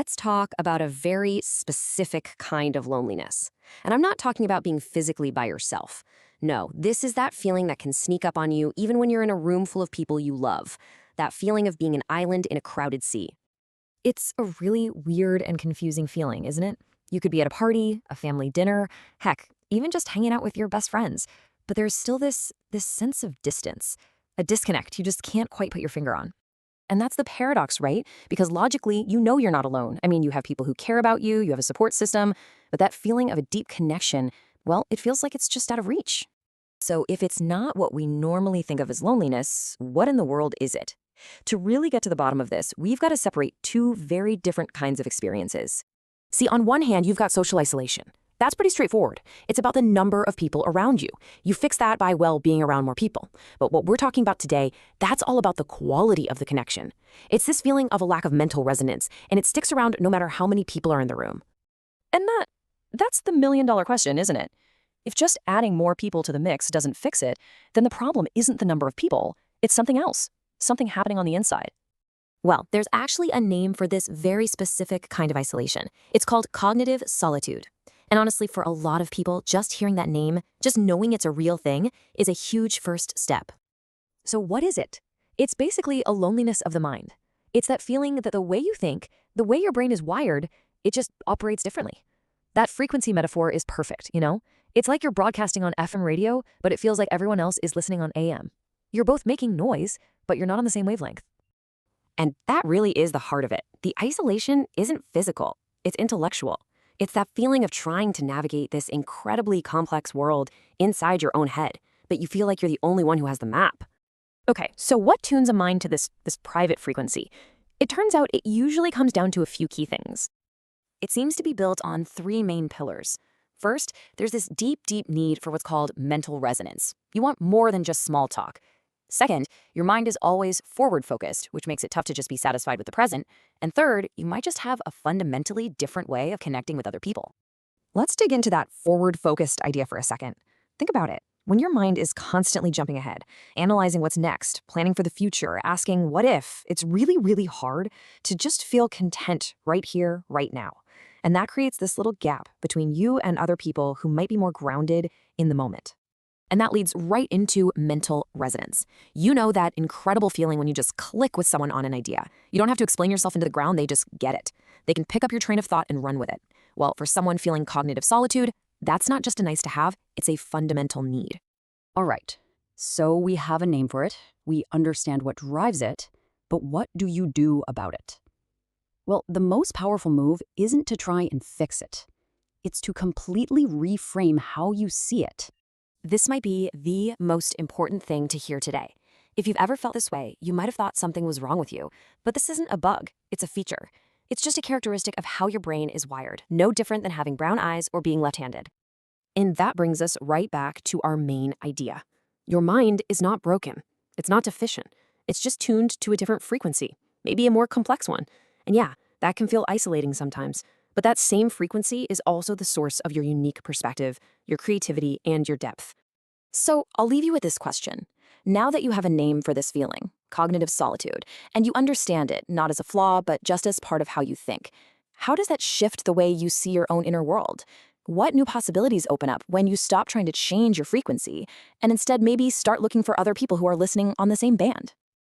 let's talk about a very specific kind of loneliness. And I'm not talking about being physically by yourself. No, this is that feeling that can sneak up on you even when you're in a room full of people you love. That feeling of being an island in a crowded sea. It's a really weird and confusing feeling, isn't it? You could be at a party, a family dinner, heck, even just hanging out with your best friends. But there's still this sense of distance, a disconnect you just can't quite put your finger on. And that's the paradox, right? Because logically, you know you're not alone. I mean, you have people who care about you, you have a support system, but that feeling of a deep connection, well, it feels like it's just out of reach. So if it's not what we normally think of as loneliness, what in the world is it? To really get to the bottom of this, we've got to separate two very different kinds of experiences. See, on one hand, you've got social isolation. That's pretty straightforward. It's about the number of people around you. You fix that by, well, being around more people. But what we're talking about today, that's all about the quality of the connection. It's this feeling of a lack of mental resonance, and it sticks around no matter how many people are in the room. And that's the million-dollar question, isn't it? If just adding more people to the mix doesn't fix it, then the problem isn't the number of people. It's something else, something happening on the inside. Well, there's actually a name for this very specific kind of isolation. It's called cognitive solitude. And honestly, for a lot of people, just hearing that name, just knowing it's a real thing, is a huge first step. So what is it? It's basically a loneliness of the mind. It's that feeling that the way you think, the way your brain is wired, it just operates differently. That frequency metaphor is perfect, you know? It's like you're broadcasting on FM radio, but it feels like everyone else is listening on AM. You're both making noise, but you're not on the same wavelength. And that really is the heart of it. The isolation isn't physical, it's intellectual. It's that feeling of trying to navigate this incredibly complex world inside your own head, but you feel like you're the only one who has the map. Okay, so what tunes a mind to this private frequency? It turns out it usually comes down to a few key things. It seems to be built on three main pillars. First, there's this deep, deep need for what's called mental resonance. You want more than just small talk. Second, your mind is always forward-focused, which makes it tough to just be satisfied with the present. And third, you might just have a fundamentally different way of connecting with other people. Let's dig into that forward-focused idea for a second. Think about it. When your mind is constantly jumping ahead, analyzing what's next, planning for the future, asking what if, it's really, really hard to just feel content right here, right now. And that creates this little gap between you and other people who might be more grounded in the moment. And that leads right into mental resonance. You know that incredible feeling when you just click with someone on an idea. You don't have to explain yourself into the ground, they just get it. They can pick up your train of thought and run with it. Well, for someone feeling cognitive solitude, that's not just a nice to have, it's a fundamental need. All right, so we have a name for it, we understand what drives it, but what do you do about it? Well, the most powerful move isn't to try and fix it. It's to completely reframe how you see it. This might be the most important thing to hear today. If you've ever felt this way, you might have thought something was wrong with you, but this isn't a bug, it's a feature. It's just a characteristic of how your brain is wired, no different than having brown eyes or being left-handed. And that brings us right back to our main idea. Your mind is not broken. It's not deficient. It's just tuned to a different frequency, maybe a more complex one. And yeah, that can feel isolating sometimes. But that same frequency is also the source of your unique perspective, your creativity, and your depth. So I'll leave you with this question. Now that you have a name for this feeling, cognitive solitude, and you understand it not as a flaw, but just as part of how you think, how does that shift the way you see your own inner world? What new possibilities open up when you stop trying to change your frequency and instead maybe start looking for other people who are listening on the same band?